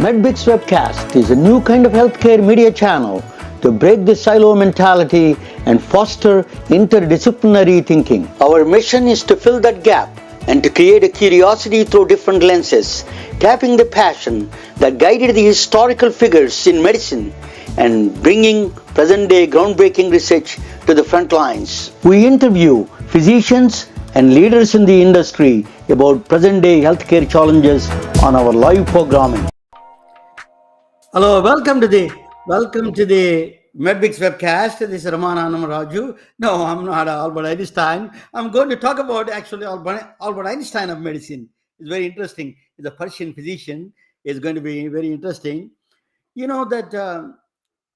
MedBix Webcast is a new kind of healthcare media channel to break the silo mentality and foster interdisciplinary thinking. Our mission is to fill that gap and to create a curiosity through different lenses, tapping the passion that guided the historical figures in medicine and bringing present-day groundbreaking research to the front lines. We interview physicians and leaders in the industry about present-day healthcare challenges on our live programming. Hello, welcome to the MedBix webcast. This is Ramana Raju. No, I'm not Albert Einstein. I'm going to talk about actually Albert Einstein of medicine. It's very interesting. He's a Persian physician. It's going to be very interesting. You know that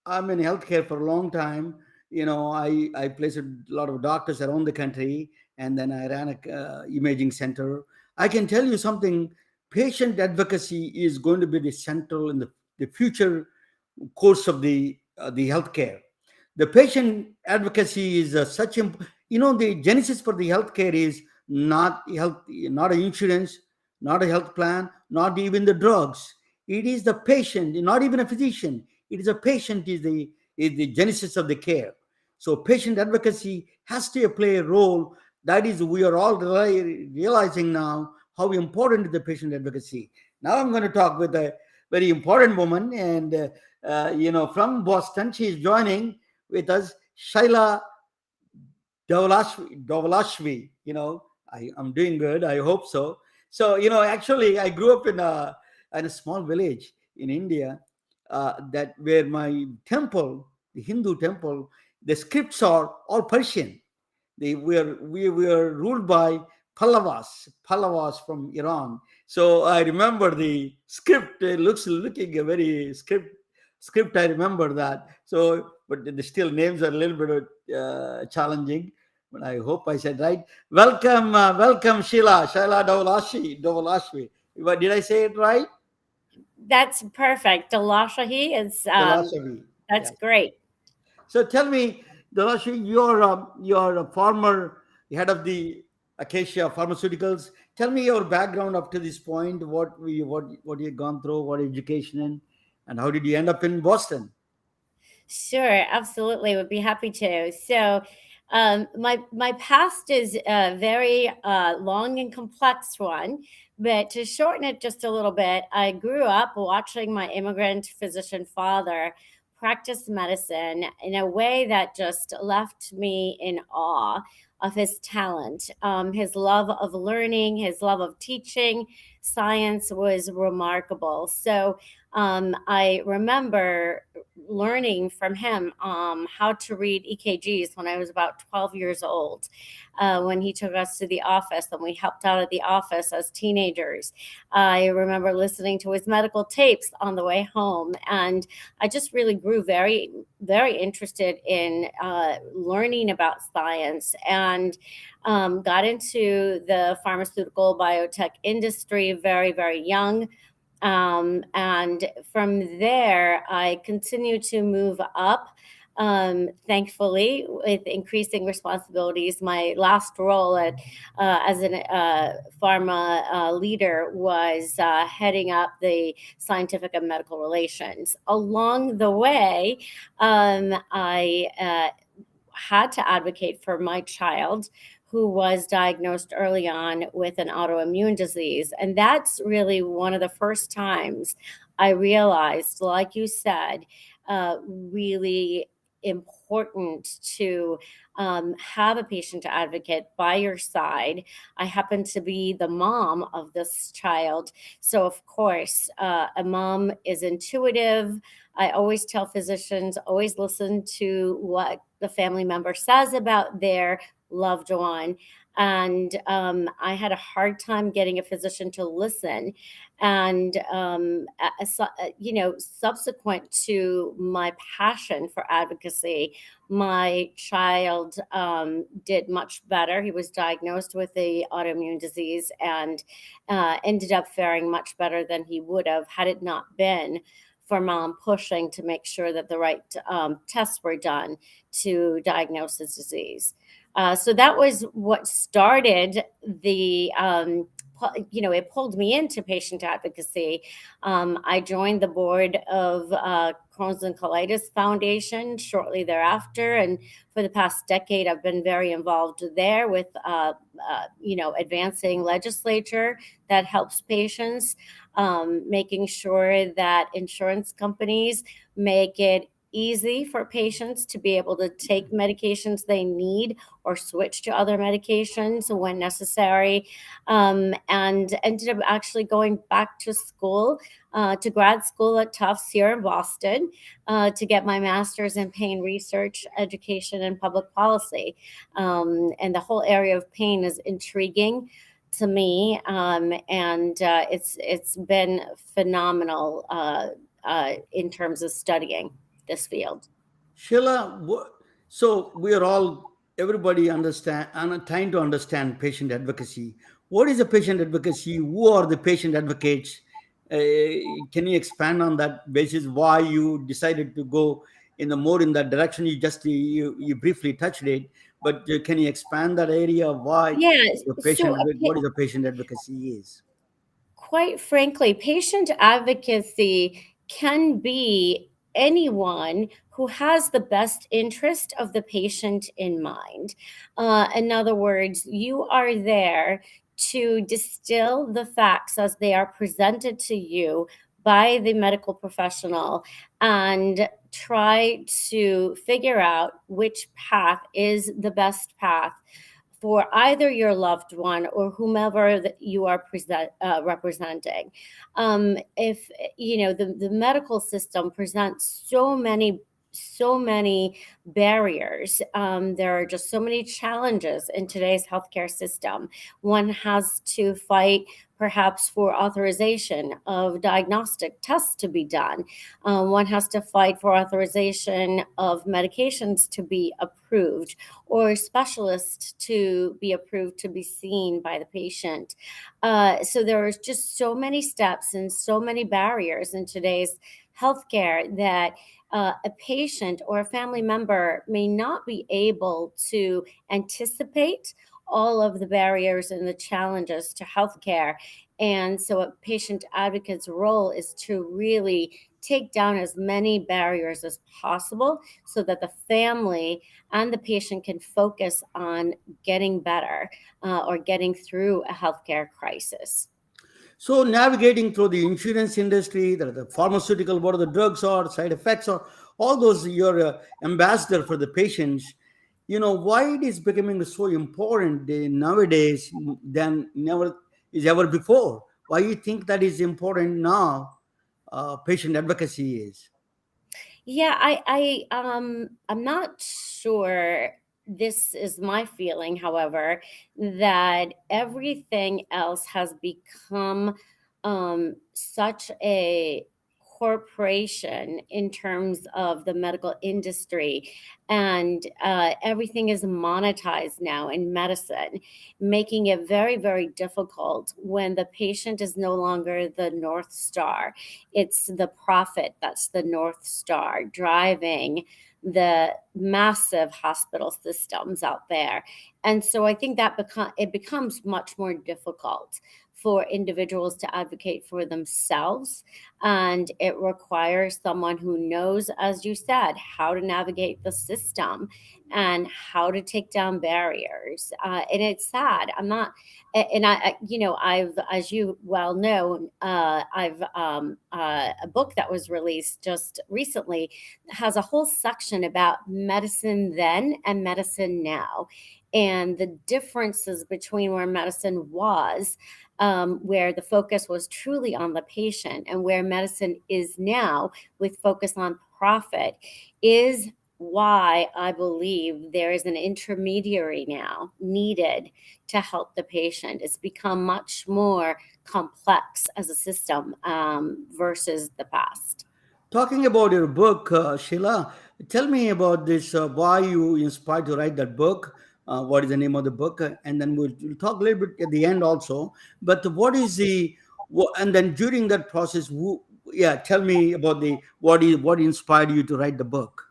I'm in healthcare for a long time. I placed a lot of doctors around the country, and then I ran a imaging center. I can tell you something. Patient advocacy is going to be the central in the future course of the healthcare. The patient advocacy is the genesis for the healthcare is not health, not an insurance, not a health plan, not even the drugs. It is the patient, not even a physician. It is a patient is the genesis of the care. So patient advocacy has to play a role. That is, we are all realizing now how important is the patient advocacy. Now I'm going to talk with a very important woman, and from Boston. She's joining with us, Shiella Dowlatshahi. I'm doing good. I hope so. So, actually, I grew up in a small village in India, that where my temple, the Hindu temple, the scripts are all Persian. We were ruled by Pallavas from Iran. So I remember the script. It looking a very script. I remember that. So, but the still names are a little bit challenging. But I hope I said right. Welcome, Shiella Dowlatshahi. What did I say it right? That's perfect. Dowlatshahi is Dowlatshahi. that's Yes. great. So tell me, Dalashi, you're a former head of the Acacia Pharmaceuticals. Tell me your background up to this point. What you gone through, what education in, and how did you end up in Boston? Sure, absolutely. Would be happy to. So, my past is a very long and complex one, but to shorten it just a little bit, I grew up watching my immigrant physician father practice medicine in a way that just left me in awe of his talent, his love of learning, his love of teaching. Science was remarkable. So, I remember learning from him how to read EKGs when I was about 12 years old. When he took us to the office and we helped out at the office as teenagers, I remember listening to his medical tapes on the way home. And I just really grew very, very interested in learning about science and got into the pharmaceutical biotech industry very, very young. And from there, I continue to move up. Thankfully, with increasing responsibilities, my last role as an pharma leader was heading up the scientific and medical relations. Along the way, I had to advocate for my child who was diagnosed early on with an autoimmune disease. And that's really one of the first times I realized, like you said, really important to have a patient advocate by your side. I happen to be the mom of this child. So, of course, a mom is intuitive. I always tell physicians, always listen to what the family member says about their loved one. And I had a hard time getting a physician to listen. And, subsequent to my passion for advocacy, my child did much better. He was diagnosed with the autoimmune disease and ended up faring much better than he would have had it not been for mom pushing to make sure that the right tests were done to diagnose his disease. So that was what started the it pulled me into patient advocacy. I joined the board of Crohn's and Colitis Foundation shortly thereafter, and for the past decade, I've been very involved there with, advancing legislature that helps patients, making sure that insurance companies make it easy for patients to be able to take medications they need or switch to other medications when necessary, and ended up actually going back to school, to grad school at Tufts here in Boston, to get my master's in pain research, education, and public policy. And the whole area of pain is intriguing to me, and it's been phenomenal in terms of studying this field. Sheila, so we are all, everybody understand, and trying to understand patient advocacy. What is a patient advocacy? Who are the patient advocates? Can you expand on that basis? Why you decided to go in the more in that direction? You briefly touched it, but can you expand that area? Why Yeah, the so what is a patient advocacy is? quite frankly, patient advocacy can be anyone who has the best interest of the patient in mind. In other words, you are there to distill the facts as they are presented to you by the medical professional and try to figure out which path is the best path for either your loved one or whomever that you are representing. If the medical system presents so many barriers. There are just so many challenges in today's healthcare system. One has to fight perhaps for authorization of diagnostic tests to be done. One has to fight for authorization of medications to be approved or specialists to be approved to be seen by the patient. So there are just so many steps and so many barriers in today's healthcare that a patient or a family member may not be able to anticipate all of the barriers and the challenges to healthcare. And so, a patient advocate's role is to really take down as many barriers as possible so that the family and the patient can focus on getting better, or getting through a healthcare crisis. So navigating through the insurance industry, the pharmaceutical, what are the drugs are, side effects are, all those you're ambassador for the patients. Why it is becoming so important nowadays than never is ever before. Why you think that is important now? Patient advocacy is. Yeah, I'm not sure. This is my feeling, however, that everything else has become such a corporation in terms of the medical industry, and everything is monetized now in medicine, making it very, very difficult when the patient is no longer the North Star. It's the profit that's the North Star driving the massive hospital systems out there. And so I think that it becomes much more difficult for individuals to advocate for themselves. And it requires someone who knows, as you said, how to navigate the system and how to take down barriers. And it's sad. I'm not, and I've, as you well know, I've a book that was released just recently has a whole section about medicine then and medicine now, and the differences between where medicine was, where the focus was truly on the patient, and where medicine is now with focus on profit, is why I believe there is an intermediary now needed to help the patient. It's become much more complex as a system, versus the past. Talking about your book, Sheila, tell me about this. Why you inspired to write that book? What is the name of the book? And then we'll talk a little bit at the end also. But what is and then during that process, yeah, tell me about what inspired you to write the book.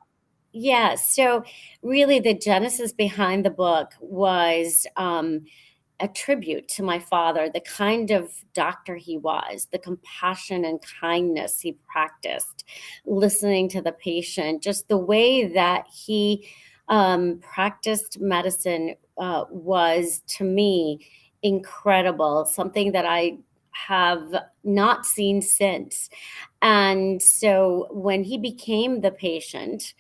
Yeah, so really the genesis behind the book was, a tribute to my father, the kind of doctor he was, the compassion and kindness he practiced, listening to the patient, just the way that he practiced medicine was to me incredible, something that I have not seen since. And so when he became the patient,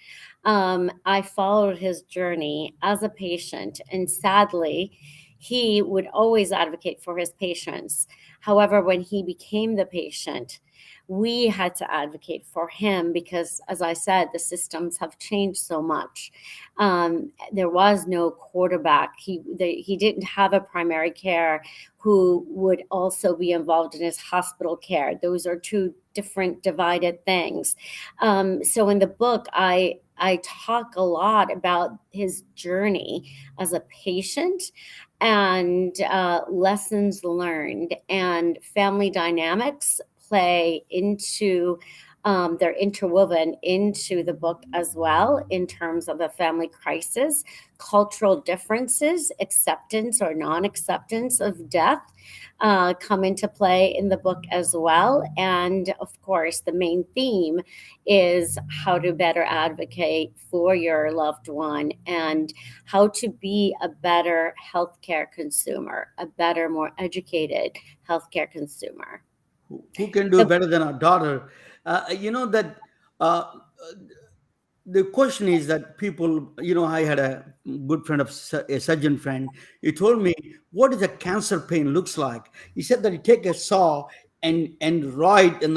I followed his journey as a patient. And sadly, he would always advocate for his patients. However, when he became the patient, we had to advocate for him because, as I said, the systems have changed so much. There was no quarterback. He didn't have a primary care who would also be involved in his hospital care. Those are two different divided things. So in the book, I talk a lot about his journey as a patient and lessons learned, and family dynamics play into they're interwoven into the book as well in terms of a family crisis, cultural differences, acceptance or non-acceptance of death come into play in the book as well. And of course, the main theme is how to better advocate for your loved one and how to be a better healthcare consumer, a better, more educated healthcare consumer. Who can do The better than our daughter? You know that uh, the question is that people, I had a good friend of a surgeon friend. He told me what is a cancer pain looks like. He said that you take a saw and right on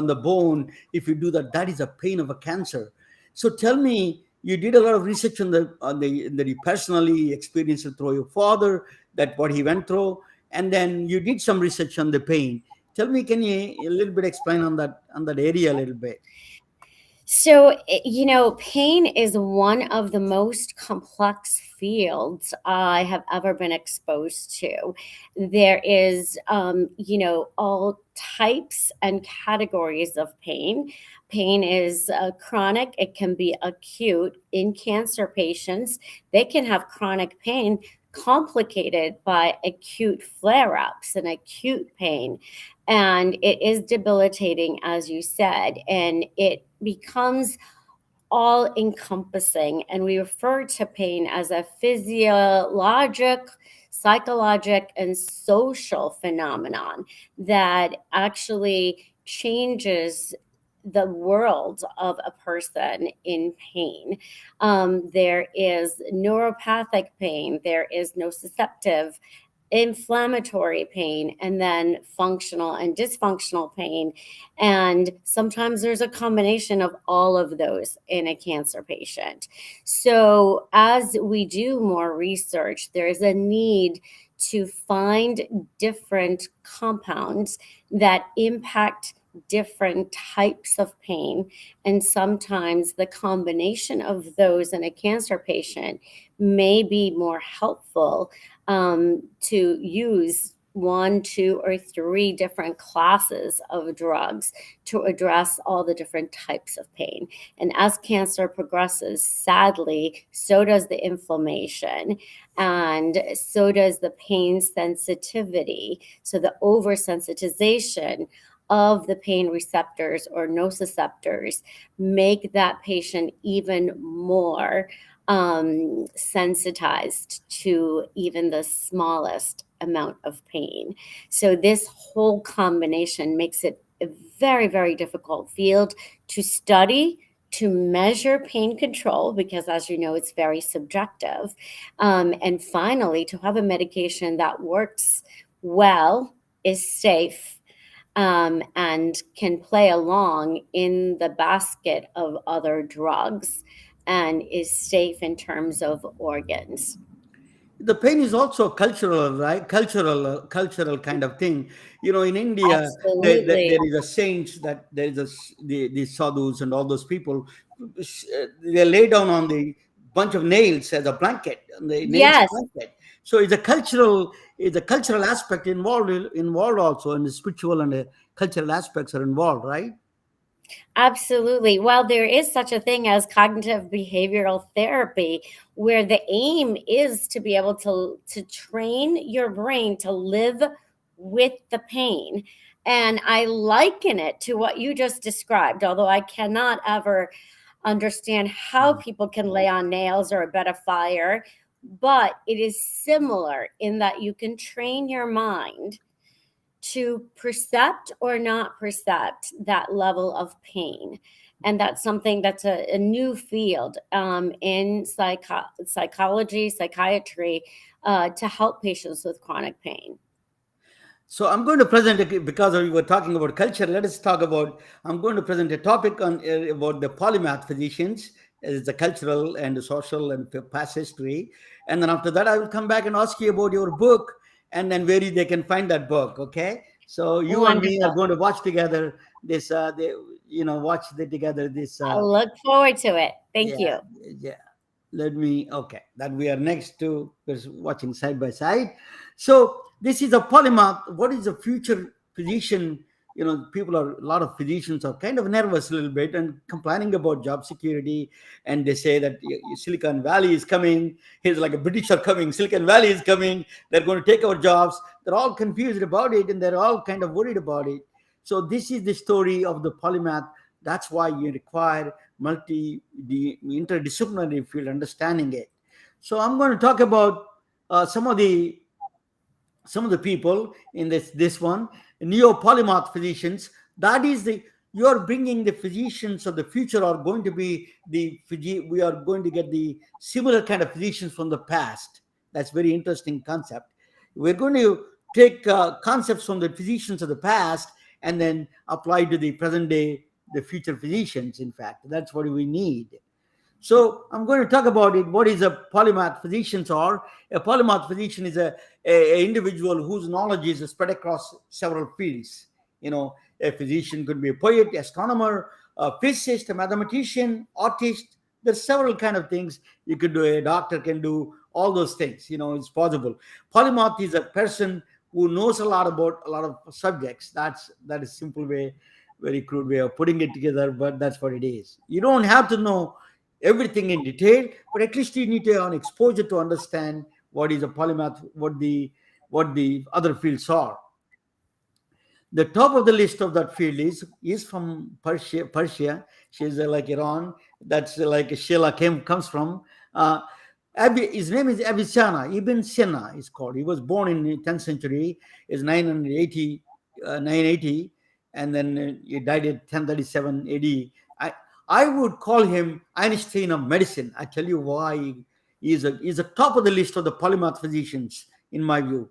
the bone. If you do that, that is a pain of a cancer. So tell me, you did a lot of research on the that you personally experienced it through your father, that what he went through, and then you did some research on the pain. Tell me, can you a little bit explain on that area a little bit? Pain is one of the most complex fields I have ever been exposed to. There is, all types and categories of pain. Pain is chronic, it can be acute. In cancer patients, they can have chronic pain complicated by acute flare ups and acute pain, and it is debilitating, as you said, and it becomes all encompassing. And we refer to pain as a physiologic, psychologic, and social phenomenon that actually changes the world of a person in pain. There is neuropathic pain, there is nociceptive inflammatory pain, and then functional and dysfunctional pain. And sometimes there's a combination of all of those in a cancer patient. So, as we do more research, there is a need to find different compounds that impact different types of pain. And sometimes the combination of those in a cancer patient may be more helpful to use one, two, or three different classes of drugs to address all the different types of pain. And as cancer progresses, sadly, so does the inflammation and so does the pain sensitivity. So the oversensitization of the pain receptors or nociceptors make that patient even more sensitized to even the smallest amount of pain. So, this whole combination makes it a very, very difficult field to study, to measure pain control, because as you know, it's very subjective. And finally, to have a medication that works well, is safe, and can play along in the basket of other drugs and is safe in terms of organs. The pain is also cultural, right? Cultural kind of thing. In India, Absolutely. there is a saints, that there is the sadhus and all those people. They lay down on the bunch of nails as a blanket, and the nails Yes. blanket. So it's a cultural aspect involved also, and the spiritual and the cultural aspects are involved, right? Absolutely. Well, there is such a thing as cognitive behavioral therapy, where the aim is to be able to train your brain to live with the pain. And I liken it to what you just described, although I cannot ever understand how Mm. people can lay on nails or a bed of fire, but it is similar in that you can train your mind to percept or not percept that level of pain. And that's something that's a new field in psychology, psychiatry, to help patients with chronic pain. So I'm going to present because we were talking about culture. Let us talk about. I'm going to present a topic on about the polymath physicians, as the cultural and the social and the past history, and then after that I will come back and ask you about your book and then where they can find that book. Okay, so you and me are Wonderful. going to watch together this. Watch together this. I look forward to it. Thank Yeah, you. yeah. Let me, okay, that we are next to, we're watching side by side. So this is a polymath. What is the future physician? People are, a lot of physicians are kind of nervous a little bit and complaining about job security, and they say that Silicon Valley is coming. Here's like a British are coming, Silicon Valley is coming, they're going to take our jobs. They're all confused about it, and they're all kind of worried about it. So this is the story of the polymath. That's why you require the interdisciplinary field understanding it. So I'm going to talk about uh, some of the some of the people in this one, neo-polymath physicians. That is the, you are bringing the physicians of the future are going to be we are going to get the similar kind of physicians from the past. That's very interesting concept. We're going to take concepts from the physicians of the past and then apply to the present day, the future physicians. In fact, that's what we need. So I'm going to talk about it. What is a polymath physicians are? A polymath physician is a individual whose knowledge is spread across several fields. A physician could be a poet, astronomer, a physicist, a mathematician, artist. There's several kind of things you could do. A doctor can do all those things. It's possible. Polymath is a person who knows a lot about a lot of subjects. That is simple way, very crude way of putting it together, but that's what it is. You don't have to know everything in detail, but at least you need to have an exposure to understand what is a polymath, what the other fields are. The top of the list of that field is from Persia. She's like Iran. That's like Sheila comes from. Uh, his name is Avicenna. Ibn Sina is called. He was born in the 10th century. Is 980, and then he died at 1037 AD. I would call him Einstein of medicine. I tell you why. He's a top of the list of the polymath physicians in my view.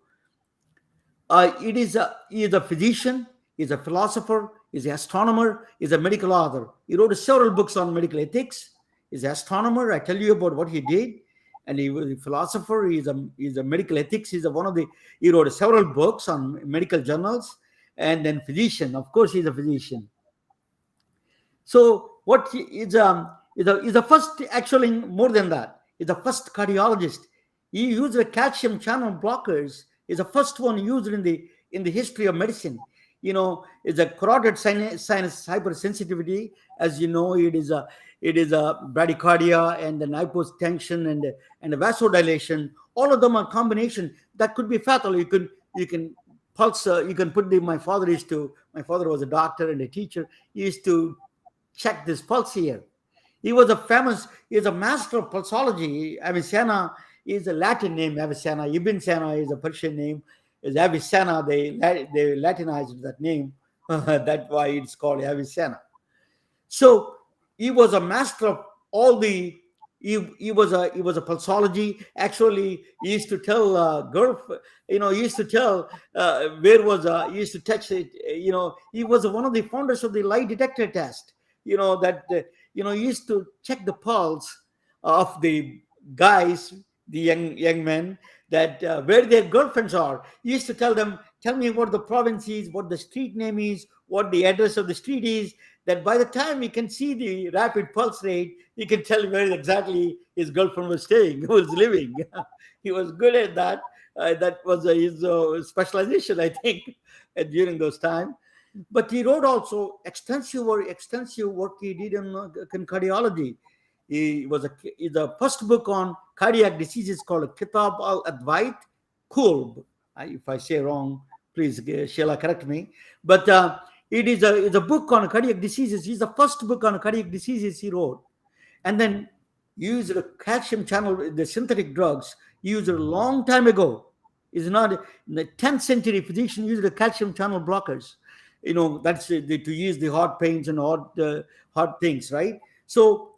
He is a physician, he's a philosopher, he's an astronomer, he's a medical author. He wrote several books on medical ethics. He's an astronomer. I tell you about what he did. And he was a philosopher. He's a medical ethics. He wrote several books on medical journals. And then physician. Of course, he's a physician. So what he is the first, actually more than that, is the first cardiologist. He used the calcium channel blockers. Is the first one used in the history of medicine. Is a carotid sinus hypersensitivity. As you know, it is a bradycardia and then hypotension and a vasodilation. All of them are combination that could be fatal. You can pulse. You can put the. My father was a doctor and a teacher. He used to check this pulse here. He is a master of pulsology. Avicenna is a Latin name, Avicenna. Ibn Sina is a Persian name. Is Avicenna, they Latinized that name. That's why it's called Avicenna. So he was a master of all the. He was a pulsology. Actually, he used to tell girl. He used to tell where was. He used to touch it. He was one of the founders of the lie detector test. That he used to check the pulse of the guys, the young men, that where their girlfriends are. He used to tell them, tell me what the province is, what the street name is, what the address of the street is. That by the time he can see the rapid pulse rate, he can tell where exactly his girlfriend was staying, who was living. He was good at that. That was his specialization, I think, during those times. But he wrote also extensive work he did in cardiology. He the first book on cardiac diseases called Kitab al Advait Kulb. If I say wrong, please, Sheila, correct me. But it's a book on cardiac diseases. It's the first book on cardiac diseases he wrote. And then used a calcium channel, the synthetic drugs used a long time ago. Is not in the 10th century physician used the calcium channel blockers. That's to use the heart pains and heart things, right? So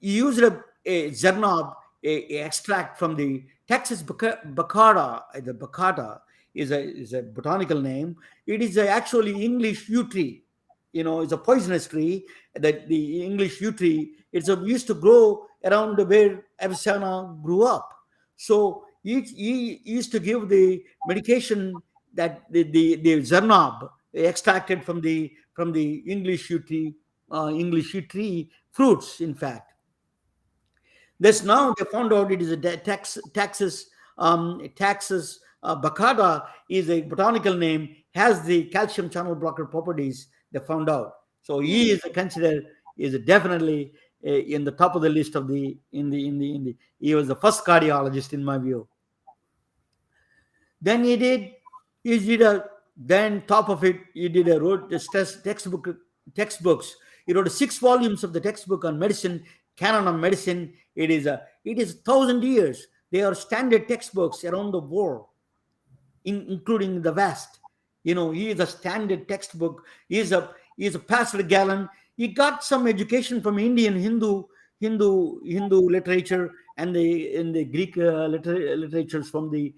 he used a zernab, a extract from the Texas bacata. The bacata is a botanical name. It is actually English yew tree. It's a poisonous tree. That the English yew tree. Used to grow around where Avicenna grew up. So he used to give the medication that the zernab extracted from the English yew tree fruits, in fact. This now they found out it is a Taxus bacata is a botanical name, has the calcium channel blocker properties. They found out. So he is considered is definitely in the top of the list of the in the he was the first cardiologist in my view. Then he did a then top of it he did a wrote this textbooks. He wrote 6 volumes of the textbook on medicine, canon of medicine. It is 1,000 years. They are standard textbooks around the world, including the West. He is a standard textbook. He is a Pastor Galen. He got some education from Indian Hindu literature and the Greek literatures from the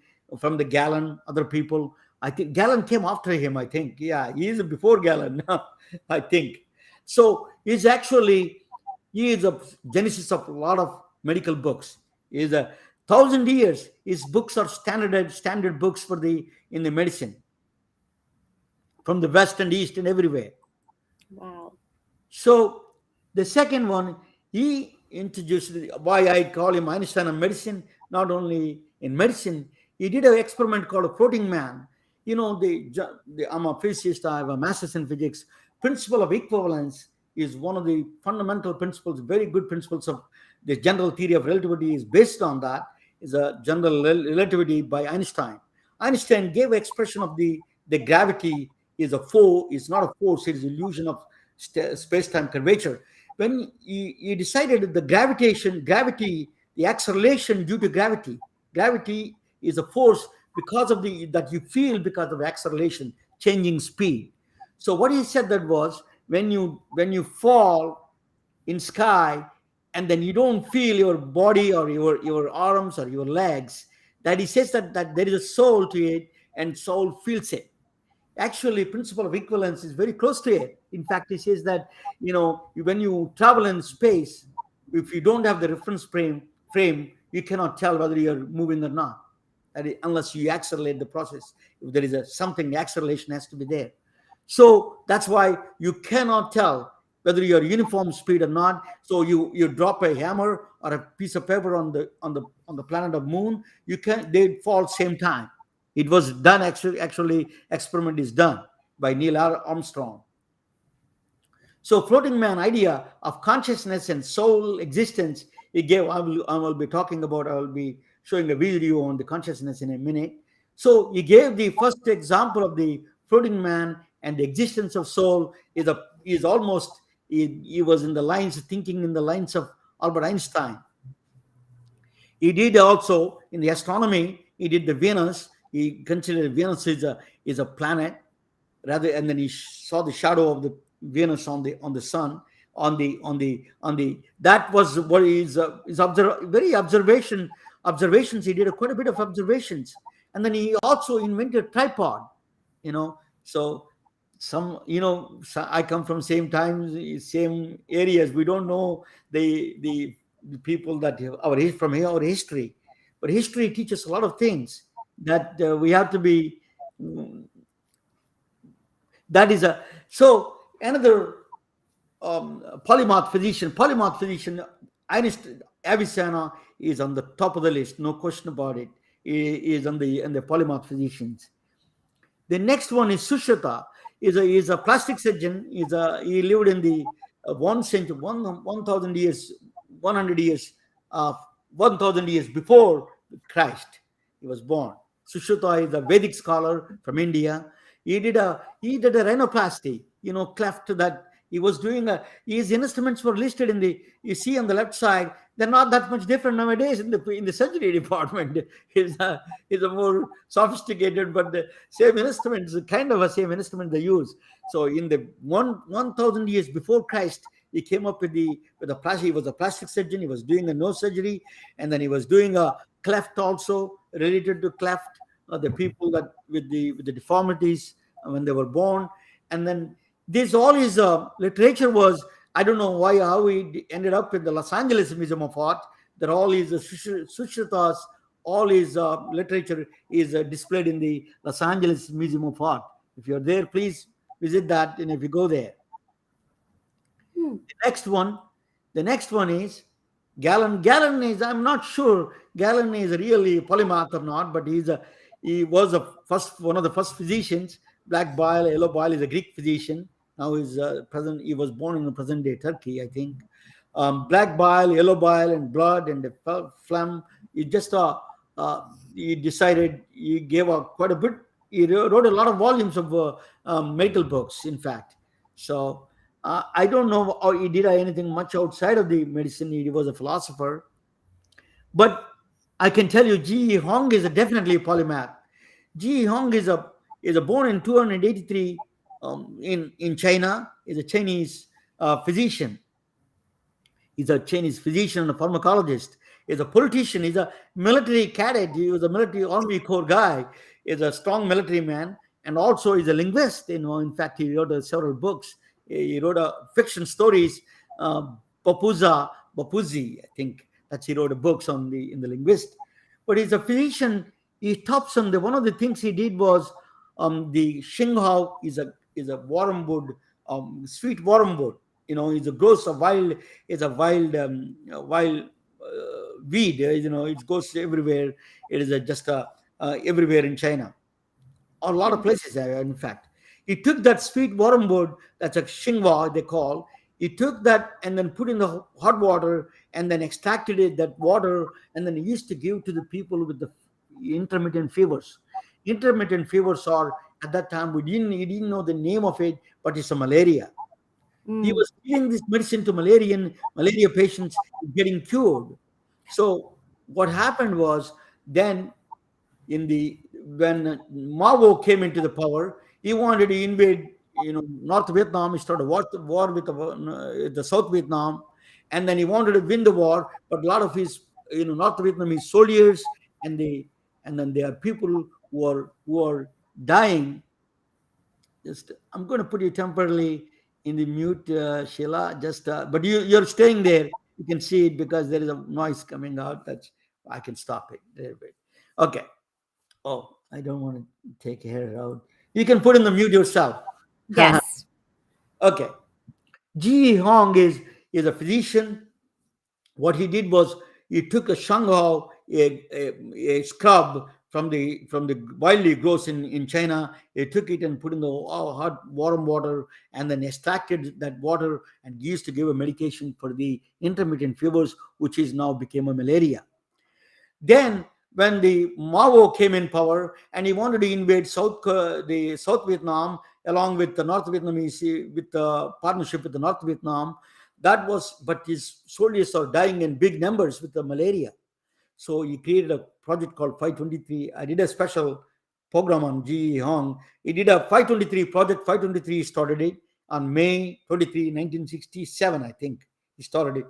Galen. Other people, I think Galen came after him. I think, yeah, he is before Galen. I think so. He is a genesis of a lot of medical books. He is 1,000 years. His books are standard books in the medicine from the West and East and everywhere. Wow. So the second one, he introduced why I call him Einstein of medicine. Not only in medicine, he did an experiment called a floating man. I'm a physicist. I have a master's in physics. Principle of equivalence is one of the fundamental principles, very good principles of the general theory of relativity is based on that. Is a general relativity by Einstein. Einstein gave expression of the gravity is not a force, it is illusion of space-time curvature. When he decided that gravity, the acceleration due to gravity is a force because of that you feel because of acceleration, changing speed. So what he said that was when you fall in sky and then you don't feel your body or your arms or your legs, that he says that there is a soul to it and soul feels it. Actually, principle of equivalence is very close to it. In fact, he says that when you travel in space, if you don't have the reference frame, you cannot tell whether you're moving or not, unless you accelerate the process. If there is something, the acceleration has to be there. So that's why you cannot tell whether you're uniform speed or not. So you drop a hammer or a piece of paper on the planet of moon, they fall same time. It was done actually experiment is done by Neil Armstrong. So floating man idea of consciousness and soul existence, he gave. I will be talking about. I will be showing a video on the consciousness in a minute. So he gave the first example of the floating man and the existence of soul is almost he was thinking in the lines of Albert Einstein. He did also in the astronomy. He did the Venus. He considered Venus is a planet, rather, and then he saw the shadow of the Venus on the sun that was what his observations. He did quite a bit of observations, and then he also invented tripod. So I come from same times, same areas. We don't know the people that from our history, but history teaches a lot of things that we have to be. That is another polymath physician. Avicenna is on the top of the list, no question about it. He is on the polymath physicians. The next one is Sushruta. is a plastic surgeon. He lived in the 1 century, 1,000 years, 100 years, uh, 1,000 years before Christ. He was born. Sushruta is a Vedic scholar from India. He did a rhinoplasty, cleft that he was doing. His instruments were listed in the, you see on the left side. They're not that much different nowadays in the surgery department. Is a more sophisticated, but the same instruments, kind of a same instrument they use. So in the 1,000 years before Christ, he came up with a plastic. He was a plastic surgeon. He was doing a nose surgery, and then he was doing a cleft also related to cleft, the people that with the deformities, when they were born. And then this all his literature was, I don't know why, how he ended up in the Los Angeles Museum of Art. That all his Sushrutas, all his literature is displayed in the Los Angeles Museum of Art. If you're there, please visit that. And if you go there, Hmm. the next one is Galen. Galen is, I'm not sure Galen is really a polymath or not, but he was a first one of the first physicians. Black bile, yellow bile is a Greek physician. Now he's present. He was born in the present day Turkey, I think. Black bile, yellow bile, and blood and the phlegm. He just he decided, he gave quite a bit. He wrote a lot of volumes of medical books, in fact. So I don't know how he did anything much outside of the medicine. He was a philosopher, but I can tell you, Ji Hong is definitely a polymath. Ji Hong is a born in 283 in China. Is a Chinese physician. He's a Chinese physician and a pharmacologist. He's a politician. He's a military cadet. He was a military Army Corps guy. He's a strong military man, and also he's a linguist. In fact, he wrote several books. He wrote fiction stories. Papuza, Bapuzi, I think that he wrote books on the in the linguist. But he's a physician. He tops on the one of the things he did was the Xinghao is a wormwood, sweet wormwood. It's a grows a wild, it's a wild weed. It goes everywhere. It is just everywhere in China, or a lot of Hmm. places. In fact, he took that sweet wormwood, that's a Xinghua they call. He took that and then put in the hot water and then extracted that water, and then he used to give to the people with the intermittent fevers. Intermittent fevers are, at that time, he didn't know the name of it, but it's a malaria. He Mm. was giving this medicine to malaria patients, getting cured. So what happened was, then in the when Mao came into the power, he wanted to invade, North Vietnam. He started war with the South Vietnam, and then he wanted to win the war. But a lot of his, North Vietnamese soldiers, and then there are people who are dying. Just, I'm going to put you temporarily in the mute, Sheila. Just, but you're staying there. You can see it because there is a noise coming out. That's, I can stop it. There, wait. Okay. Oh, I don't want to take hair out. You can put in the mute yourself. Yes. Okay. Ji Hong is a physician. What he did was, he took a shanghao, a scrub from the widely grows in China. He took it and put in the hot warm water, and then extracted that water, and used to give a medication for the intermittent fevers, which is now became a malaria. Then, when the Mao came in power and he wanted to invade the South Vietnam, along with the North Vietnamese, with the partnership with the North Vietnam, but his soldiers are dying in big numbers with the malaria. So he created a project called 523. I did a special program on G. Hong. He did a 523 project. 523 started it on May 23, 1967, I think. He started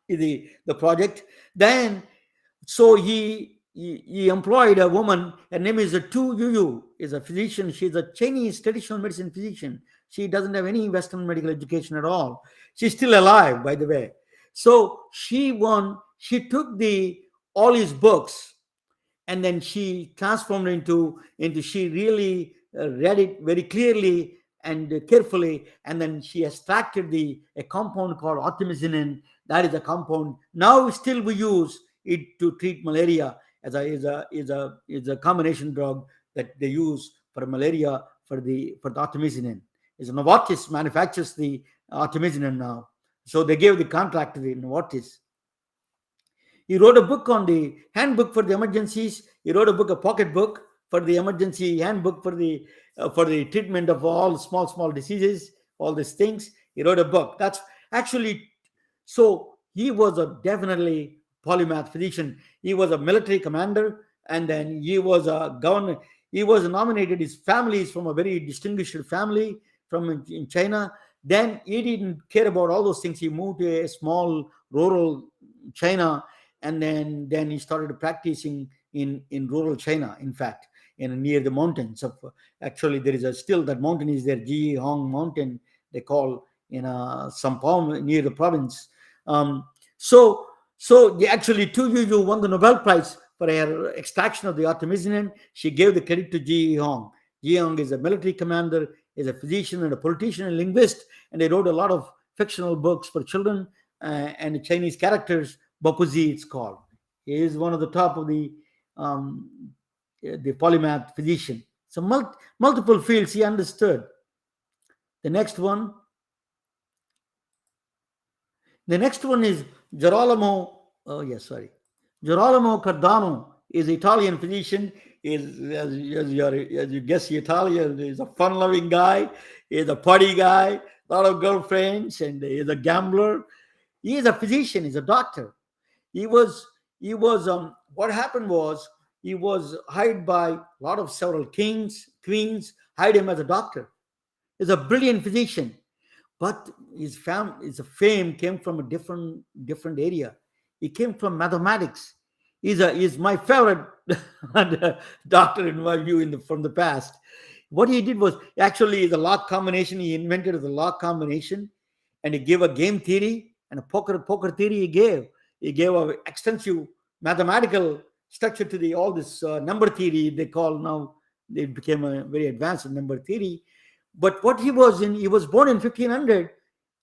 the project. Then, so he employed a woman. Her name is Tu Yu. Is a physician. She's a Chinese traditional medicine physician. She doesn't have any Western medical education at all. She's still alive, by the way. So she took the all his books, and then she transformed into she really read it very clearly and carefully, and then she extracted a compound called artemisinin. That is a compound now still we use it to treat malaria, as a combination drug that they use for malaria for the artemisinin. Is Novartis manufactures the artemisinin now, so they gave the contract to the Novartis. He wrote a book on the handbook for the emergencies. He wrote a book, a pocket book for the emergency handbook for the treatment of all small diseases, all these things. He wrote a book. That's actually so. He was a definitely polymath physician. He was a military commander, and then he was a governor. He was nominated. His family is from a very distinguished family from in China. Then he didn't care about all those things. He moved to a small rural China, and then he started practicing in rural China. In fact, near the mountains of actually there is a still that mountain is there, Ji Hong Mountain they call in Sampao near the province. Um, so actually Tu Yu won the Nobel Prize for her extraction of the artemisinin. She gave the credit to Ji Hong. Ji Hong is a military commander, is a physician and a politician and linguist, and they wrote a lot of fictional books for children and Chinese characters. Bapuzi, it's called. He is one of the top of um, the polymath physician. So multiple fields he understood. The next one, the next one is Girolamo. Oh yes, sorry, Girolamo Cardano is an Italian physician. Is as you guess, Italian. He's a fun-loving guy. He's a party guy. A lot of girlfriends, and he's a gambler. He is a physician. He's a doctor. He was what happened was he was hired by a lot of several kings, queens, hired him as a doctor. He's a brilliant physician, but his fame came from a different area. He came from mathematics. He's my favorite doctor in my view from the past. What he did was actually the lock combination. He invented the lock combination, and he gave a game theory and a poker theory. He gave an extensive mathematical structure to all this number theory they call now. They became a very advanced number theory. But what he was born in 1500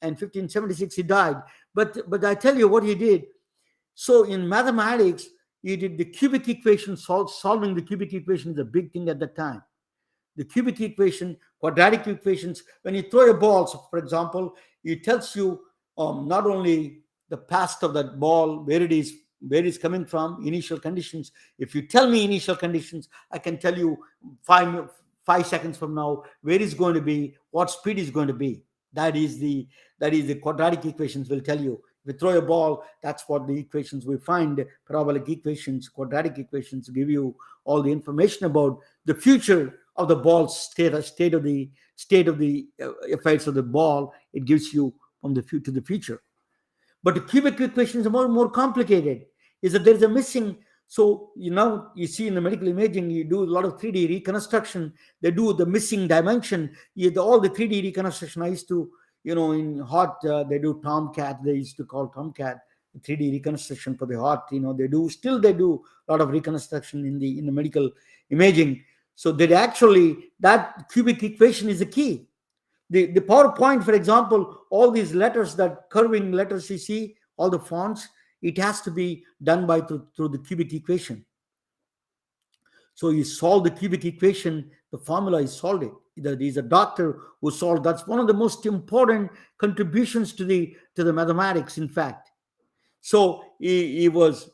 and 1576 he died. But I tell you what he did. So in mathematics, he did the cubic equation. Solving the cubic equation is a big thing at that time. The cubic equation, quadratic equations. When you throw a ball, so for example, it tells you not only the past of that ball, where it's coming from, initial conditions. If you tell me initial conditions, I can tell you 5 seconds from now where it's going to be, what speed is going to be. That is the quadratic equations will tell you. If you throw a ball, that's what the equations we find. Parabolic equations, quadratic equations give you all the information about the future of the ball's state of the effects of the ball. It gives you from the future to the future. But the cubic equations are more complicated. Is that there is a missing. So you see in the medical imaging, you do a lot of 3D reconstruction. They do the missing dimension. All the 3D reconstruction I used to, in heart, they do Tomcat. They used to call Tomcat 3D reconstruction for the heart. They do a lot of reconstruction in the medical imaging. So that cubic equation is the key. The PowerPoint, for example, all these letters, that curving letters you see, all the fonts, it has to be done through the cubic equation. So you solve the cubic equation, the formula is solved it. He's a doctor who solved. That's one of the most important contributions to the mathematics, in fact. So he was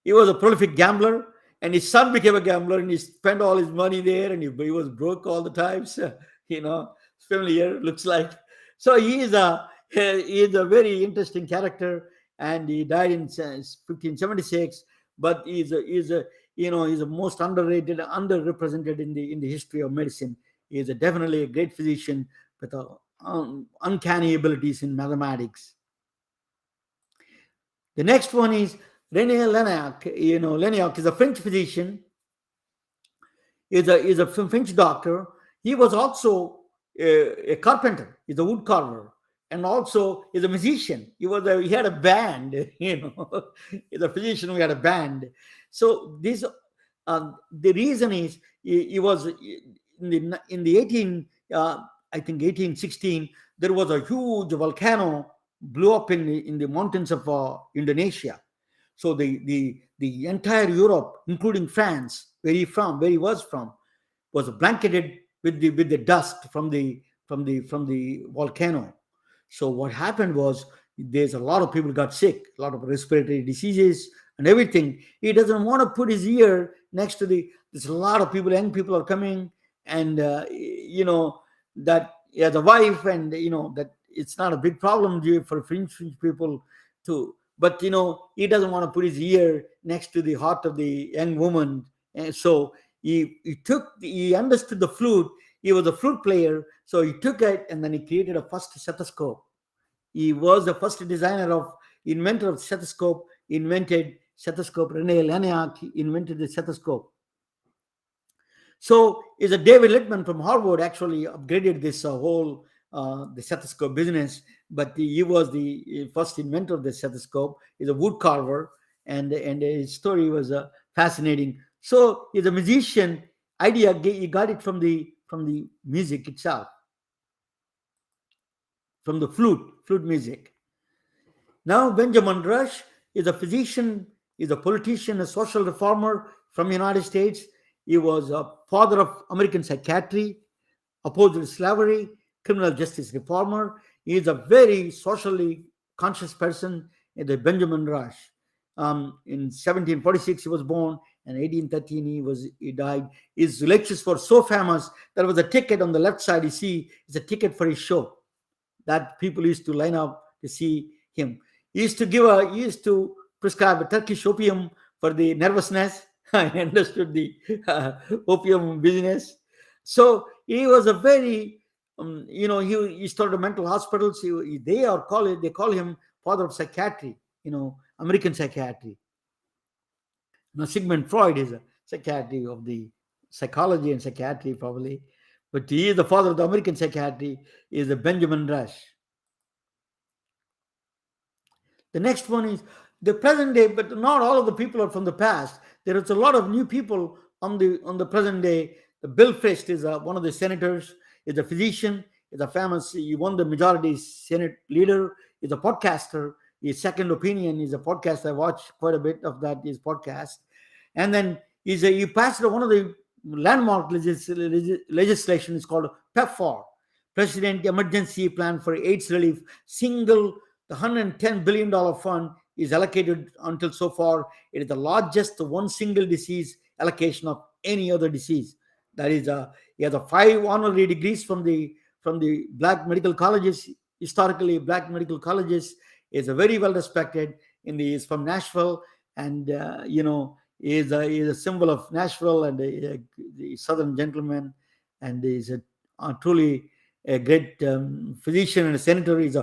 a prolific gambler, and his son became a gambler, and he spent all his money there, and he was broke all the time. So, familiar looks like. So he is a very interesting character, and he died in 1576. But he's a most underrated, underrepresented in the history of medicine. He is definitely a great physician with uncanny abilities in mathematics. The next one is René Lennox. Lennox is a French physician. Is a French doctor. He was also a carpenter. He's a wood carver, and also is a musician. He had a band. He's a physician who had a band. So this the reason is he was in the 1816. There was a huge volcano blew up in the mountains of Indonesia. So the entire Europe, including France, where he was from, was blanketed with the dust from the volcano. So what happened was there's a lot of people got sick, a lot of respiratory diseases and everything. He doesn't want to put his ear next to the. There's a lot of people, young people are coming, and that he has a wife, and that it's not a big problem for French people too. But he doesn't want to put his ear next to the heart of the young woman, and so he understood the flute. He was a flute player, so he took it and then he created a first stethoscope. He was the first designer of inventor of stethoscope. Invented stethoscope. Rene Laniak invented the stethoscope. So is a David Littman from Harvard actually upgraded this whole the stethoscope business, but he was the first inventor of the stethoscope. He's a wood carver, and his story was fascinating. So he's a musician. He got it from the music itself, from the flute music. Now, Benjamin Rush is a physician, is a politician, a social reformer from the United States. He was a father of American psychiatry, opposed slavery, criminal justice reformer. He is a very socially conscious person, the Benjamin Rush. In 1746 he was born, and 1813 he died. His lectures were so famous. There was a ticket on the left side. You see, it's a ticket for his show that people used to line up to see him. He used to prescribe a Turkish opium for the nervousness. I understood the opium business. So he was a very, he started mental hospitals. They call him father of psychiatry. American psychiatry. Now Sigmund Freud is a psychiatry of the psychology and psychiatry probably, but he is the father of the American psychiatry. Is a Benjamin Rush. The next one is the present day, but not all of the people are from the past. There is a lot of new people on the present day. The Bill Frist is one of the senators, is a physician, is a famous, he won the majority Senate leader, is a podcaster. His Second Opinion is a podcast. I watch quite a bit of that, his podcast. And then he passed one of the landmark legislation is called PEPFAR, President Emergency Plan for AIDS Relief. The $110 billion fund is allocated until so far. It is the largest one single disease allocation of any other disease. That is, he has 5 honorary degrees from the black medical colleges. Historically, black medical colleges is a very well respected. Is from Nashville, and is a symbol of Nashville and the Southern gentleman, and is truly a great physician and a senator. He's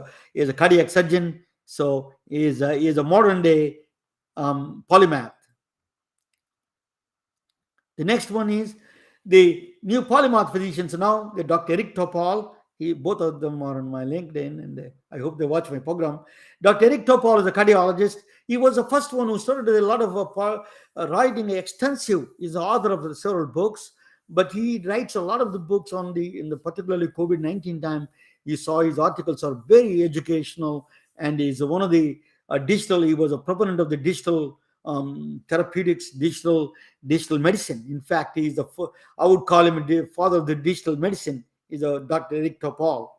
a cardiac surgeon. So he is a modern day polymath. The next one is the new polymath physicians now. The Dr. Eric Topol. Both of them are on my LinkedIn, and I hope they watch my program. Dr. Eric Topol is a cardiologist. He was the first one who started a lot of writing extensive. He's the author of several books, but he writes a lot of the books in the particularly COVID-19 time. You saw his articles are very educational, and he's one of the digital. He was a proponent of the digital therapeutics, digital medicine. In fact, I would call him the father of the digital medicine. Is a Dr. Eric Topol.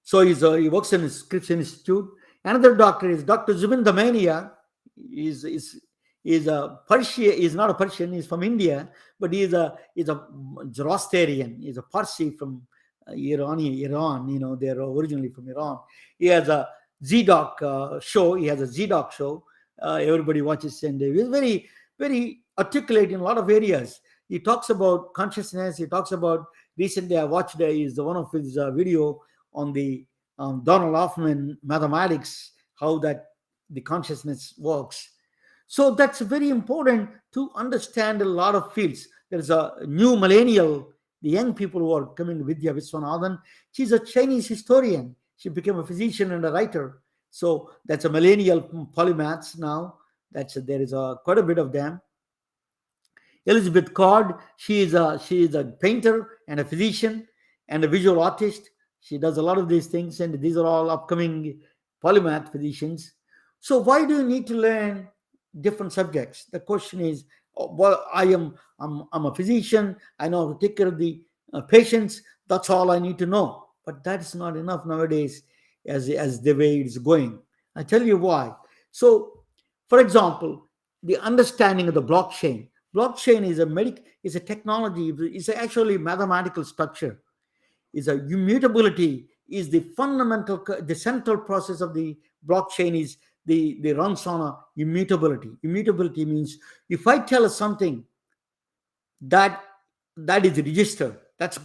So he works in the Scripps Institute. Another doctor is Dr. Zubin Damania. Is a Persian. He's not a Persian. He's from India, but he's a Zoroastrian. He's a Parsi from Iran. They're originally from Iran. He has a ZDoc show. He has a ZDoc show. Everybody watches, and he's very, very articulate in a lot of areas. He talks about consciousness. He talks about, recently I watched is one of his video on the Donald Hoffman mathematics, how that the consciousness works. So that's very important to understand a lot of fields. There's a new millennial, the young people who are coming, Vidya Viswanathan. She's a Chinese historian. She became a physician and a writer. So that's a millennial polymaths now. There is quite a bit of them. Elizabeth Cord, she is a painter and a physician and a visual artist. She does a lot of these things, and these are all upcoming polymath physicians. So why do you need to learn different subjects? The question is, Oh, well, I'm a physician. I know how to take care of the patients. That's all I need to know. But that is not enough nowadays, as the way it's going. I tell you why. So, for example, the understanding of the blockchain. Blockchain is a technology. It's actually mathematical structure. Is a immutability is the fundamental, the central process of the blockchain is the runs on a immutability. Immutability means if I tell us something that that is registered, that's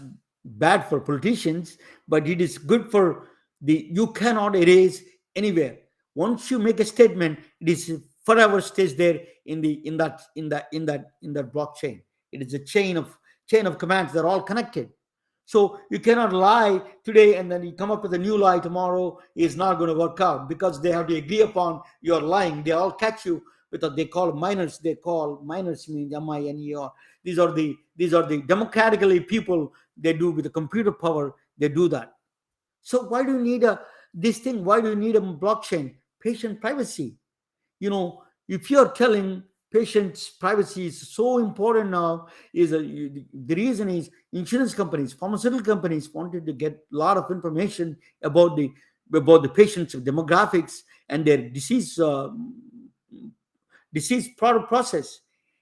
bad for politicians, but it is good for the, you cannot erase anywhere. Once you make a statement, it is forever stays there in that blockchain. It is a chain of commands that are all connected. So you cannot lie today and then you come up with a new lie tomorrow. Is not going to work out because they have to agree upon your lying. They all catch you with what they call minors. They call minors means MINER. These are the democratically people. They do with the computer power. They do that. So why do you need a this thing? Why do you need a blockchain? Patient privacy. If you're telling patients privacy is so important now, the reason is insurance companies, pharmaceutical companies wanted to get a lot of information about the patient's demographics and their disease product process,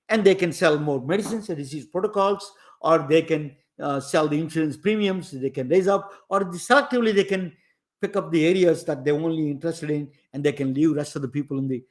and they can sell more medicines and disease protocols, or they can sell the insurance premiums. They can raise up, or selectively they can pick up the areas that they're only interested in, and they can leave rest of the people in the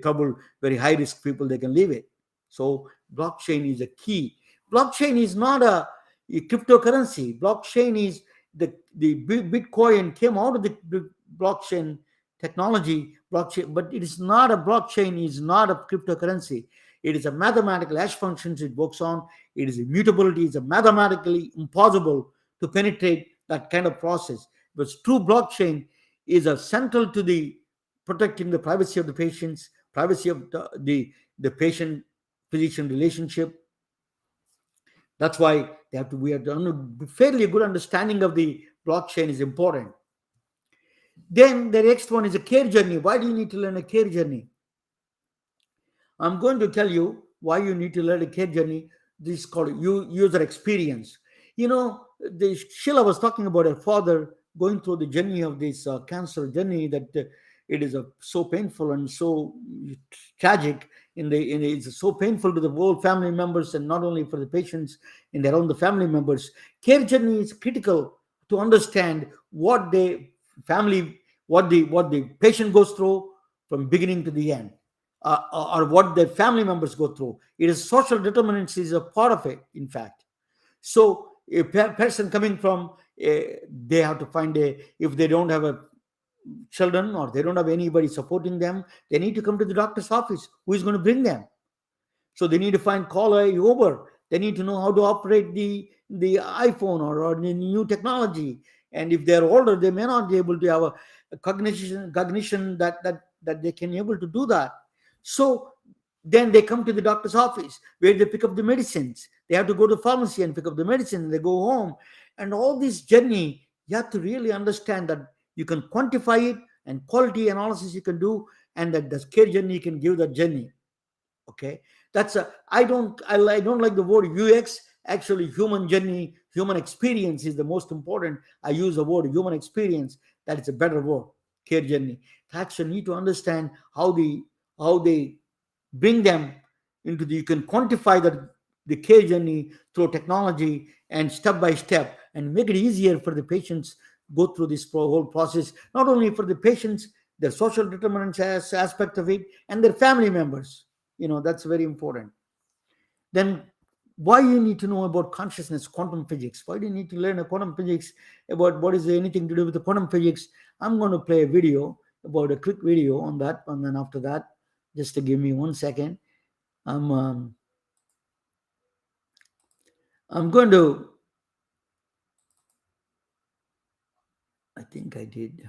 trouble, very high risk people, they can leave it. So blockchain is a key. Blockchain is not a cryptocurrency. Blockchain is the Bitcoin came out of the blockchain technology. Blockchain, but it is not a blockchain, is not a cryptocurrency. It is a mathematical hash functions it works on. It is immutability. It's a mathematically impossible to penetrate that kind of process. But true blockchain is a central to the protecting the privacy of the patients, privacy of the patient physician relationship. That's why we have to fairly good understanding of the blockchain is important. Then the next one is a care journey. Why do you need to learn a care journey? I'm going to tell you why you need to learn a care journey. This is called user experience. The Sheila was talking about her father going through the journey of this cancer journey, that it is so painful and so tragic. It's so painful to the whole family members, and not only for the patients and around the family members. Care journey is critical to understand what the family, what the patient goes through from beginning to the end, or what their family members go through. It is social determinants is a part of it, in fact. So a person coming from, they have to find if they don't have a children, or they don't have anybody supporting them, they need to come to the doctor's office. Who is going to bring them? So they need to call a Uber. They need to know how to operate the iPhone, or the new technology. And if they're older, they may not be able to have a cognition that they can be able to do that. So then they come to the doctor's office, where they pick up the medicines. They have to go to the pharmacy and pick up the medicine. They go home, and all this journey, you have to really understand that you can quantify it, and quality analysis you can do, and that the care journey can give that journey. Okay, that's a I don't like the word UX. Actually, human journey, human experience is the most important. I use the word human experience. That is a better word. Care journey. That's you need to understand how they bring them into you can quantify the care journey through technology, and step by step, and make it easier for the patients go through this whole process, not only for the patients, their social determinants aspect of it, and their family members. That's very important. Then why you need to know about consciousness, quantum physics? Why do you need to learn a quantum physics? About what is anything to do with the quantum physics? I'm going to play a video, about a quick video on that, and then after that, just to give me 1 second. I'm going to, I think I did.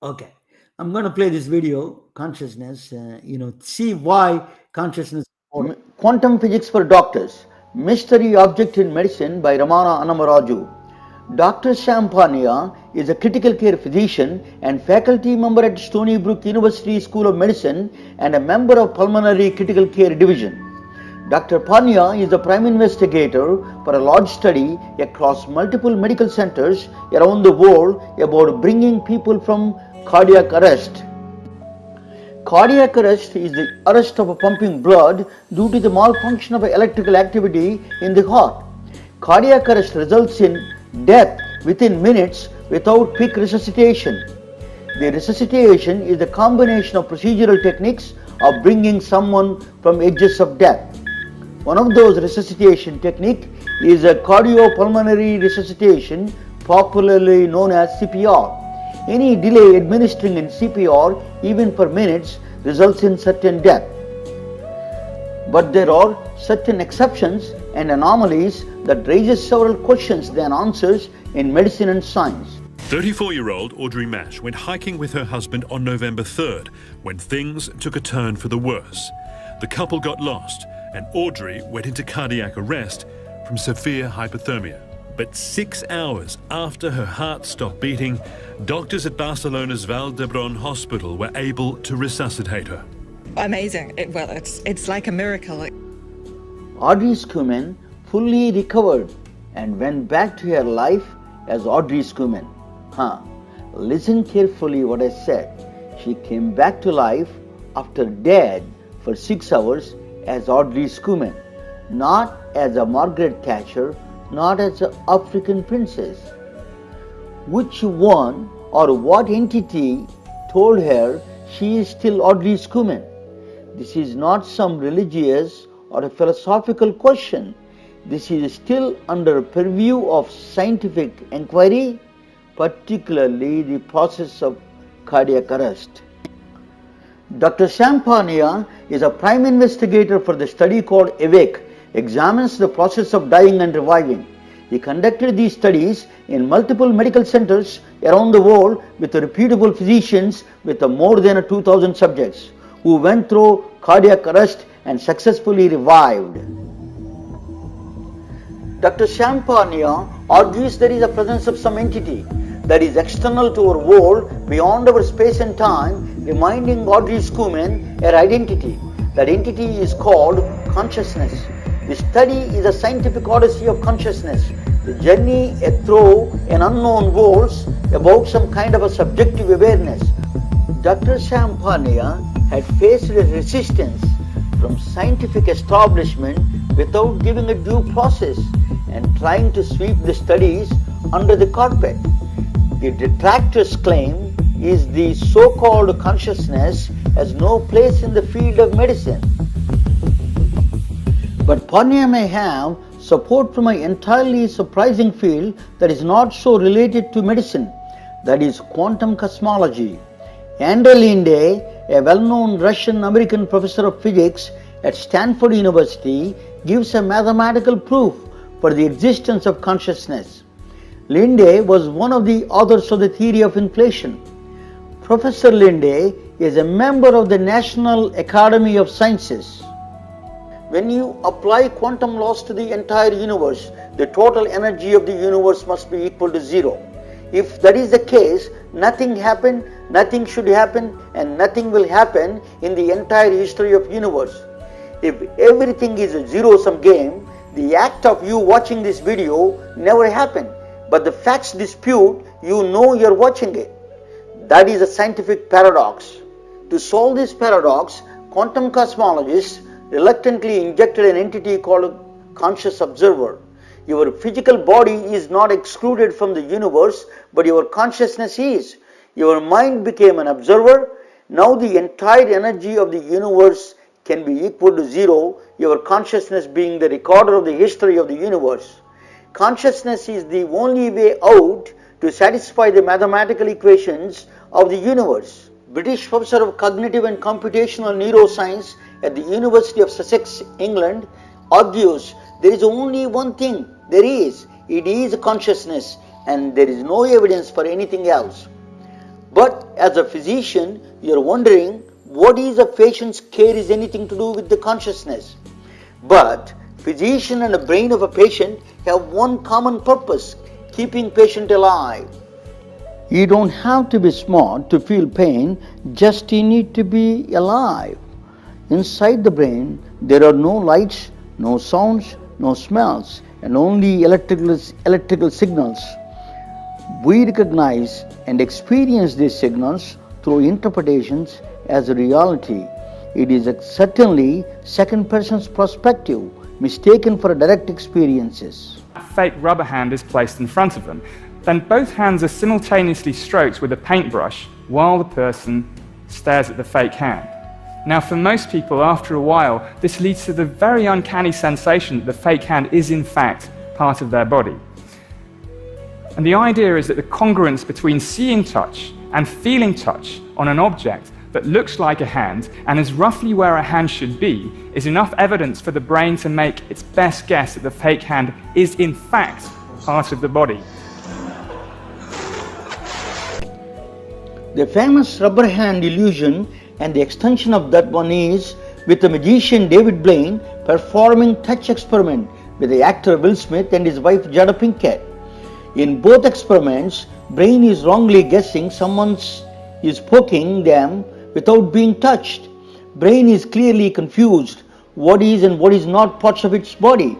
Okay. I'm going to play this video, consciousness, see why consciousness. Quantum Physics for Doctors, Mystery Object in Medicine by Ramana Annamaraju. Dr. Champagne is a critical care physician and faculty member at Stony Brook University School of Medicine and a member of Pulmonary Critical Care Division. Dr. Panya is the prime investigator for a large study across multiple medical centers around the world about bringing people from cardiac arrest. Cardiac arrest is the arrest of pumping blood due to the malfunction of electrical activity in the heart. Cardiac arrest results in death within minutes without quick resuscitation. The resuscitation is the combination of procedural techniques of bringing someone from edges of death. One of those resuscitation techniques is a cardiopulmonary resuscitation, popularly known as CPR. Any delay administering in CPR, even for minutes, results in certain death. But there are certain exceptions and anomalies that raises several questions than answers in medicine and science. 34-year-old Audrey Mash went hiking with her husband on November 3rd when things took a turn for the worse. The couple got lost and Audrey went into cardiac arrest from severe hypothermia. But 6 hours after her heart stopped beating, doctors at Barcelona's Vall d'Hebron hospital were able to resuscitate her. Amazing. It's like a miracle. Audrey Schumann fully recovered and went back to her life as Audrey Schumann. Listen carefully what I said. She came back to life after dead for 6 hours as Audrey Schumann, not as a Margaret Thatcher, not as an African princess. Which one or what entity told her she is still Audrey Schumann? This is not some religious or a philosophical question. This is still under purview of scientific inquiry, particularly the process of cardiac arrest. Dr. Champagne is a prime investigator for the study called AWAKE, examines the process of dying and reviving. He conducted these studies in multiple medical centers around the world with reputable physicians with more than 2,000 subjects who went through cardiac arrest and successfully revived. Dr. Champagne argues there is a presence of some entity that is external to our world, beyond our space and time, reminding Audrey Schumann her identity. That entity is called consciousness. The study is a scientific odyssey of consciousness, the journey through an unknown worlds about some kind of a subjective awareness. Dr. Champagne had faced resistance from scientific establishment without giving a due process and trying to sweep the studies under the carpet. The detractors' claim is the so-called consciousness has no place in the field of medicine. But Panya may have support from an entirely surprising field that is not so related to medicine, that is quantum cosmology. Andrei Linde, a well-known Russian-American professor of physics at Stanford University, gives a mathematical proof for the existence of consciousness. Linde was one of the authors of the theory of inflation. Professor Linde is a member of the National Academy of Sciences. When you apply quantum laws to the entire universe, the total energy of the universe must be equal to zero. If that is the case, nothing happened, nothing should happen, and nothing will happen in the entire history of universe. If everything is a zero-sum game, the act of you watching this video never happened. But the facts dispute, you know you're watching it. That is a scientific paradox. To solve this paradox, quantum cosmologists reluctantly injected an entity called a conscious observer. Your physical body is not excluded from the universe, but your consciousness is. Your mind became an observer. Now the entire energy of the universe can be equal to zero, your consciousness being the recorder of the history of the universe. Consciousness is the only way out to satisfy the mathematical equations of the universe. British professor of cognitive and computational neuroscience at the University of Sussex, England, argues there is only one thing there is. It is consciousness, and there is no evidence for anything else. But as a physician, you are wondering what is a patient's care is anything to do with the consciousness. But physician and the brain of a patient have one common purpose: keeping patient alive. You don't have to be smart to feel pain, just you need to be alive. Inside the brain, there are no lights, no sounds, no smells, and only electrical signals. We recognize and experience these signals through interpretations as a reality. It is certainly second person's perspective, mistaken for direct experiences. A fake rubber hand is placed in front of them. Then both hands are simultaneously stroked with a paintbrush while the person stares at the fake hand. Now, for most people, after a while, this leads to the very uncanny sensation that the fake hand is in fact part of their body. And the idea is that the congruence between seeing touch and feeling touch on an object that looks like a hand and is roughly where a hand should be is enough evidence for the brain to make its best guess that the fake hand is in fact part of the body. The famous rubber hand illusion and the extension of that one is with the magician David Blaine performing touch experiment with the actor Will Smith and his wife Jada Pinkett. In both experiments, brain is wrongly guessing someone is poking them without being touched. Brain is clearly confused what is and what is not parts of its body.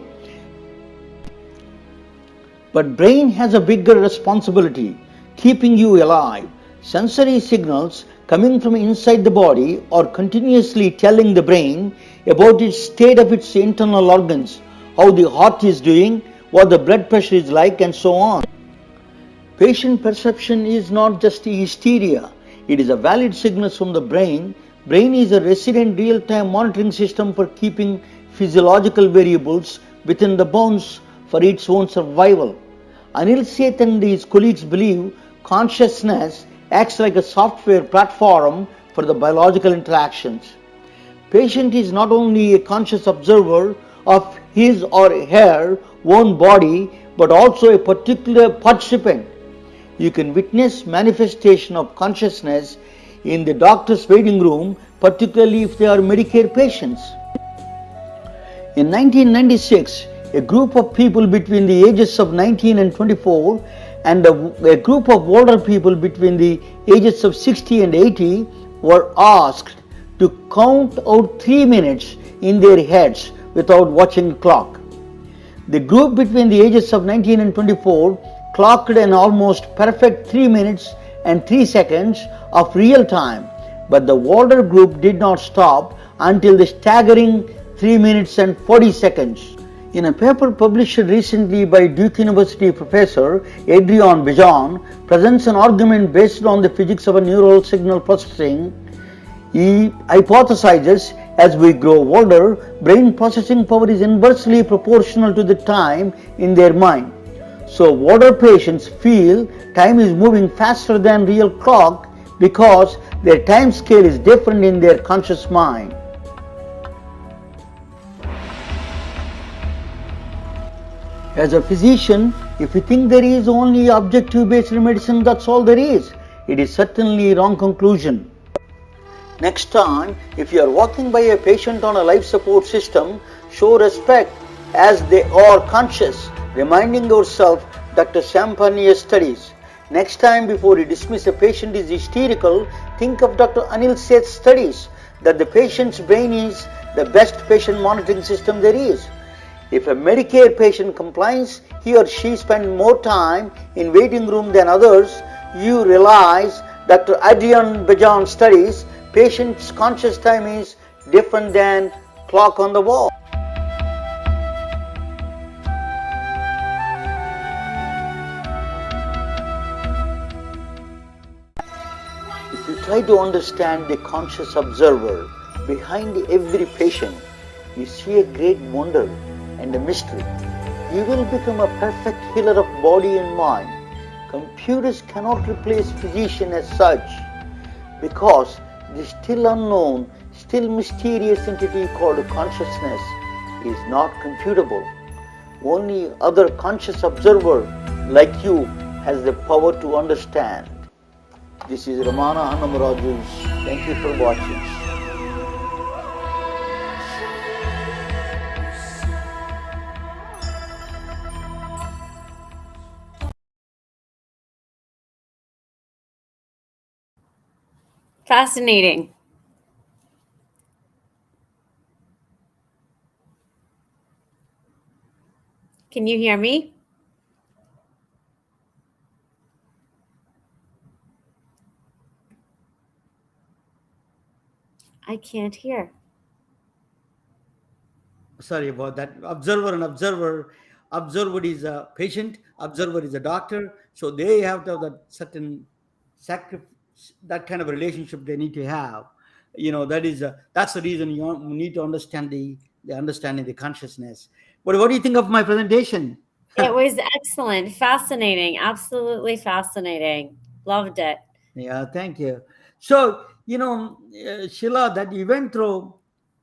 But brain has a bigger responsibility, keeping you alive. Sensory signals coming from inside the body are continuously telling the brain about its state of its internal organs, how the heart is doing, what the blood pressure is like, and so on. Patient perception is not just hysteria, it is a valid signal from the brain. Brain is a resident real-time monitoring system for keeping physiological variables within the bounds for its own survival. Anil Seth and his colleagues believe consciousness acts like a software platform for the biological interactions. Patient is not only a conscious observer of his or her own body, but also a particular participant. You can witness manifestation of consciousness in the doctor's waiting room, particularly if they are Medicare patients. In 1996, a group of people between the ages of 19 and 24 and a group of older people between the ages of 60 and 80 were asked to count out 3 minutes in their heads without watching the clock. The group between the ages of 19 and 24 clocked an almost perfect 3 minutes and 3 seconds of real time, but the older group did not stop until the staggering 3 minutes and 40 seconds. In a paper published recently by Duke University professor Adrian Bejan presents an argument based on the physics of a neural signal processing. He hypothesizes as we grow older, brain processing power is inversely proportional to the time in their mind. So older patients feel time is moving faster than real clock because their time scale is different in their conscious mind. As a physician, if you think there is only objective-based medicine, that's all there is. It is certainly a wrong conclusion. Next time, if you are walking by a patient on a life support system, show respect as they are conscious, reminding yourself Dr. Champagne's studies. Next time, before you dismiss a patient is hysterical, think of Dr. Anil Seth's studies that the patient's brain is the best patient monitoring system there is. If a Medicare patient complains he or she spends more time in waiting room than others, you realize Dr. Adrian Bejan studies patient's conscious time is different than clock on the wall. If you try to understand the conscious observer behind every patient, you see a great wonder and a mystery. You will become a perfect healer of body and mind. Computers cannot replace physician as such because the still unknown, still mysterious entity called consciousness is not computable. Only other conscious observer like you has the power to understand. This is Ramana Hannamaraju. Thank you for watching. Fascinating. Can you hear me? I can't hear. Sorry about that. Observer and observer. Observer is a patient. Observer is a doctor. So they have to have that certain sacrifice, that kind of relationship they need to have. That's the reason you need to understand the understanding the consciousness. But what do you think of my presentation? It was excellent, fascinating, absolutely fascinating. Loved it. Yeah, thank you. So, Sheila, that you went through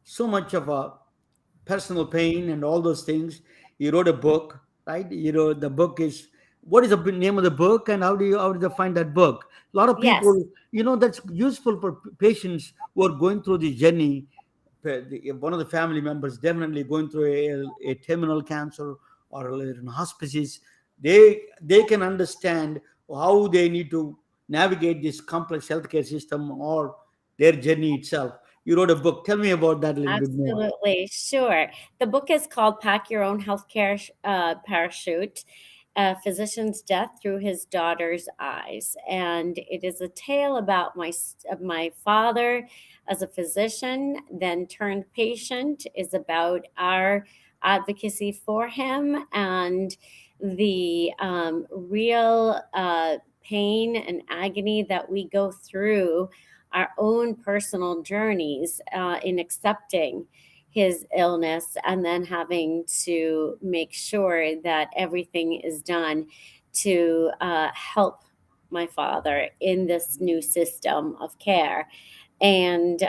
so much of a personal pain and all those things. You wrote a book, right? The book is, what is the name of the book, and how did you find that book? A lot of Yes. people, that's useful for patients who are going through this journey. One of the family members definitely going through a terminal cancer or in hospices. They can understand how they need to navigate this complex healthcare system or their journey itself. You wrote a book. Tell me about that a little bit more. Absolutely, sure. The book is called Pack Your Own Healthcare Parachute, A Physician's Death Through His Daughter's Eyes. And it is a tale about my father as a physician, then turned patient, is about our advocacy for him and the real pain and agony that we go through our own personal journeys in accepting his illness and then having to make sure that everything is done to help my father in this new system of care. And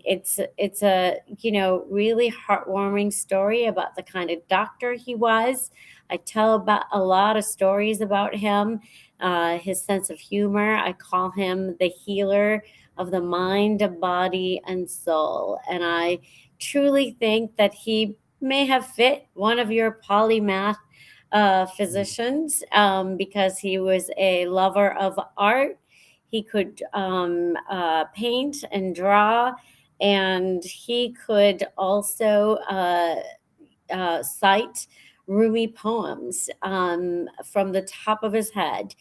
it's a really heartwarming story about the kind of doctor he was. I tell about a lot of stories about him, his sense of humor. I call him the healer of the mind, body, and soul. And I truly think that he may have fit one of your polymath physicians because he was a lover of art. He could paint and draw, and he could also cite Rumi poems from the top of his head.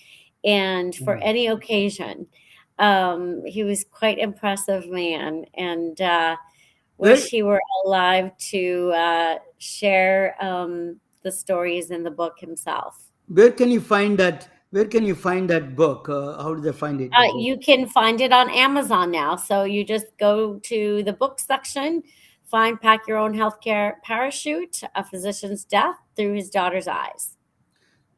And for any occasion, he was quite impressive man, and wish he were alive to share the stories in the book himself. Where can you find that? Where can you find that book? How did they find it? You can find it on Amazon now. So you just go to the book section, find Pack Your Own Healthcare Parachute, A Physician's Death Through His Daughter's Eyes.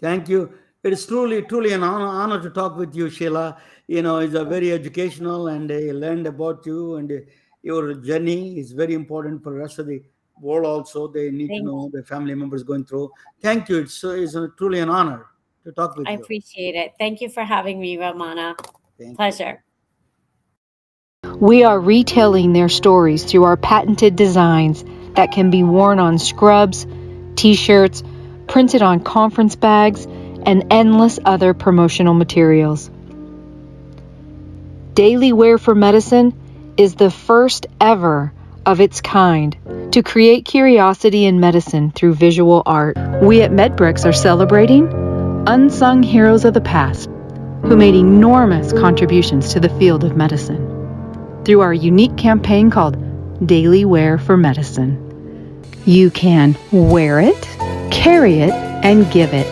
Thank you. It is truly an honor to talk with you, Sheila. It's a very educational, and I learned about you, and your journey is very important for the rest of the world. Also, they need to know the family members going through. Thank you. It's truly an honor to talk with you. I appreciate it. Thank you for having me, Romana. Thank Pleasure. We are retelling their stories through our patented designs that can be worn on scrubs, t-shirts, printed on conference bags, and endless other promotional materials. Daily Wear for Medicine is the first ever of its kind to create curiosity in medicine through visual art. We at MedBricks are celebrating unsung heroes of the past who made enormous contributions to the field of medicine through our unique campaign called Daily Wear for Medicine. You can wear it, carry it, and give it.